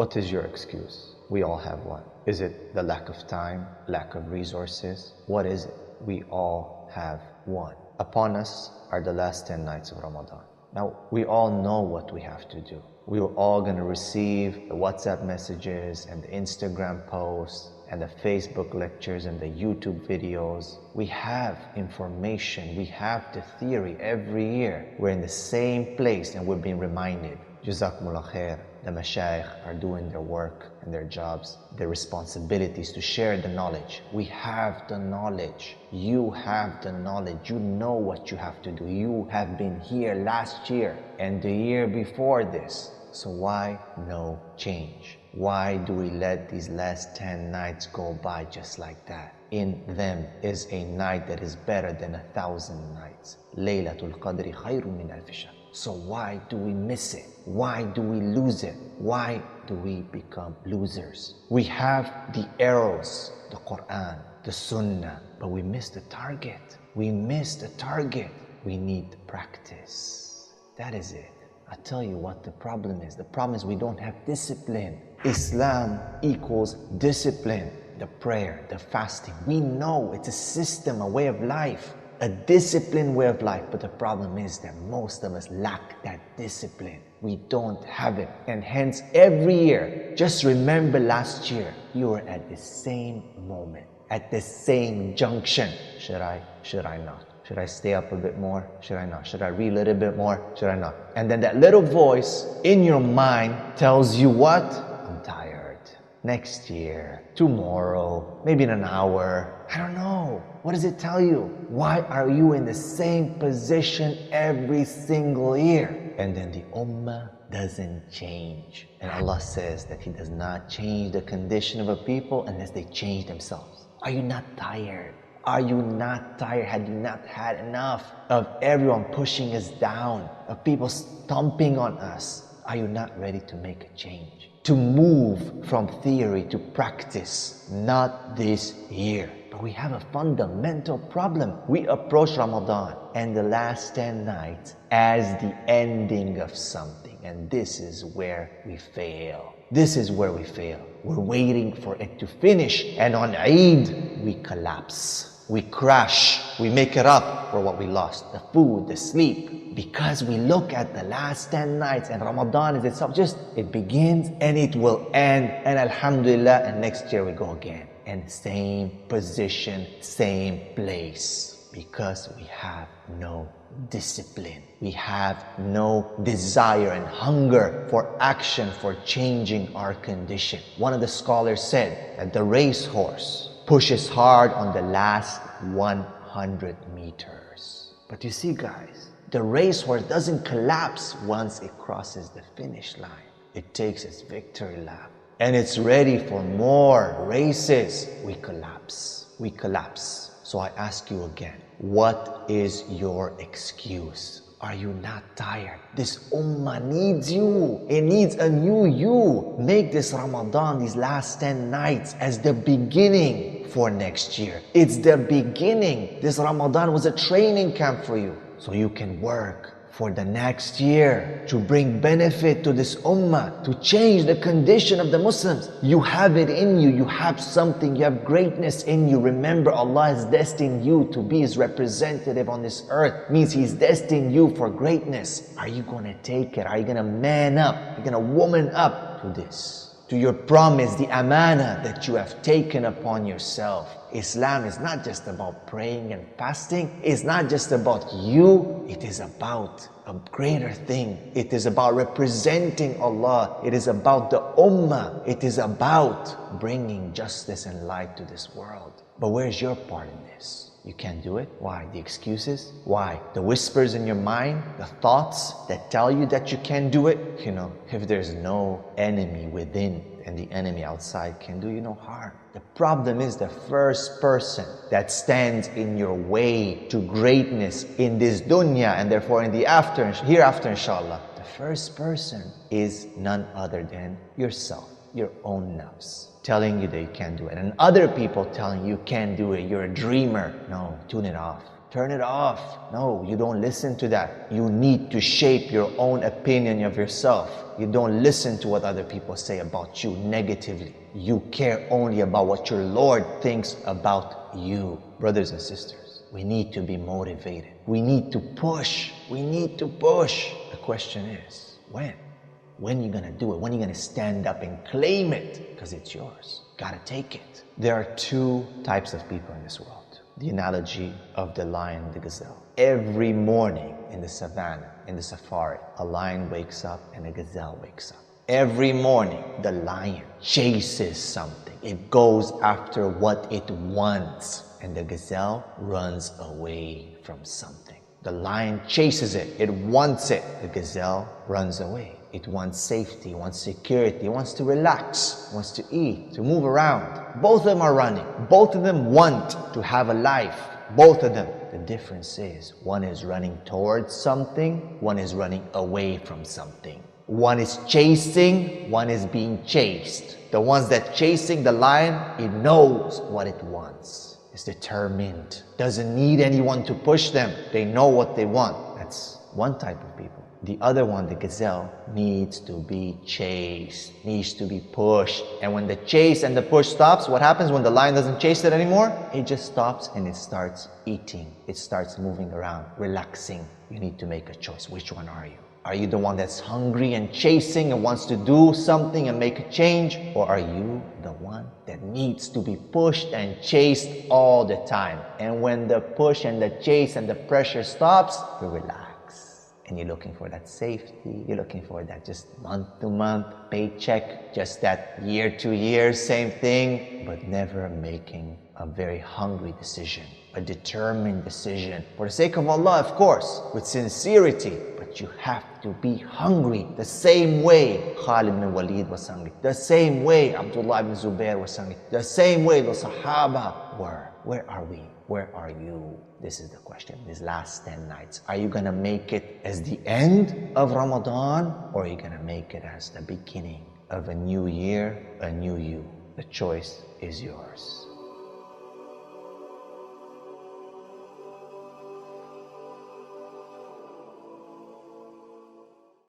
What is your excuse? We all have one. Is it the lack of time, lack of resources? What is it? We all have one. Upon us are the last 10 nights of Ramadan. Now, we all know what we have to do. We are all going to receive the WhatsApp messages and the Instagram posts and the Facebook lectures and the YouTube videos. We have information. We have the theory every year. We're in the same place and we're being reminded. Jazakumullah khair. The mashayikh are doing their work and their jobs, their responsibilities to share the knowledge. We have the knowledge. You have the knowledge. You know what you have to do. You have been here last year and the year before this. So why no change? Why do we let these last 10 nights go by just like that? In them is a night that is better than 1,000 nights. Lailatul Qadar Prayers min alf shahr. So why do we miss it? Why do we lose it? Why do we become losers? We have the arrows, the Quran, the Sunnah, but we miss the target. We miss the target. We need practice. That is it. I tell you what the problem is. The problem is we don't have discipline. Islam equals discipline. The prayer, the fasting. We know it's a system, a way of life. A disciplined way of life, but the problem is that most of us lack that discipline. We don't have it, and hence every year, just remember last year, you were at the same moment, at the same junction. Should I not? Should I stay up a bit more? Should I not? Should I read a little bit more? Should I not? And then that little voice in your mind tells you what? I'm tired. Next year, tomorrow, maybe in an hour. I don't know. What does it tell you? Why are you in the same position every single year? And then the ummah doesn't change. And Allah says that He does not change the condition of a people unless they change themselves. Are you not tired? Are you not tired? Had you not had enough of everyone pushing us down, of people stomping on us? Are you not ready to make a change? To move from theory to practice? Not this year. But we have a fundamental problem. We approach Ramadan and the last 10 nights as the ending of something. And this is where we fail. This is where we fail. We're waiting for it to finish. And on Eid, we collapse. We crash. We make it up for what we lost. The food, the sleep. Because we look at the last 10 nights and Ramadan is itself just, it begins and it will end. And alhamdulillah, and next year we go again. And same position, same place. Because we have no discipline. We have no desire and hunger for action, for changing our condition. One of the scholars said that the racehorse pushes hard on the last 100 meters. But you see, guys, the racehorse doesn't collapse once it crosses the finish line. It takes its victory lap. And it's ready for more races. We collapse. We collapse. So I ask you again, what is your excuse? Are you not tired? This ummah needs you. It needs a new you. Make this Ramadan, these last 10 nights, as the beginning for next year. It's the beginning. This Ramadan was a training camp for you. So you can work for the next year to bring benefit to this ummah, to change the condition of the Muslims. You have it in you. You have something. You have greatness in you. Remember, Allah has destined you to be His representative on this earth. Means He's destined you for greatness. Are you going to take it? Are you going to man up? Are you going to woman up to this? To your promise, the amana that you have taken upon yourself. Islam is not just about praying and fasting. It's not just about you. It is about a greater thing. It is about representing Allah. It is about the ummah. It is about bringing justice and light to this world. But where's your part in this? You can't do it. Why? The excuses? Why? The whispers in your mind? The thoughts that tell you that you can't do it? You know, if there's no enemy within, and the enemy outside can do you no harm. The problem is the first person that stands in your way to greatness in this dunya and therefore in the hereafter, inshallah. The first person is none other than yourself, your own nafs, telling you that you can't do it. And other people telling you can't do it. You're a dreamer. No, tune it off. Turn it off. No, you don't listen to that. You need to shape your own opinion of yourself. You don't listen to what other people say about you negatively. You care only about what your Lord thinks about you. Brothers and sisters, we need to be motivated. We need to push. We need to push. The question is, when? When are you gonna do it? When are you gonna stand up and claim it? Because it's yours. Gotta take it. There are two types of people in this world. The analogy of the lion and the gazelle. Every morning in the savannah, in the safari, a lion wakes up and a gazelle wakes up. Every morning, the lion chases something. It goes after what it wants. And the gazelle runs away from something. The lion chases it. It wants it. The gazelle runs away. It wants safety, wants security, wants to relax, wants to eat, to move around. Both of them are running. Both of them want to have a life. Both of them. The difference is one is running towards something, one is running away from something. One is chasing, one is being chased. The ones that chasing the lion, it knows what it wants. It's determined. Doesn't need anyone to push them. They know what they want. That's one type of people. The other one, the gazelle, needs to be chased, needs to be pushed. And when the chase and the push stops, what happens when the lion doesn't chase it anymore? It just stops and it starts eating. It starts moving around, relaxing. You need to make a choice. Which one are you? Are you the one that's hungry and chasing and wants to do something and make a change? Or are you the one that needs to be pushed and chased all the time? And when the push and the chase and the pressure stops, you relax. And you're looking for that safety, you're looking for that just month-to-month paycheck, just that year-to-year, same thing, but never making a very hungry decision, a determined decision. For the sake of Allah, of course, with sincerity, but you have to be hungry the same way Khalid bin Walid was hungry, the same way Abdullah ibn Zubair was hungry, the same way the Sahaba were. Where are we? Where are you? This is the question. These last 10 nights. Are you going to make it as the end of Ramadan? Or are you going to make it as the beginning of a new year, a new you? The choice is yours.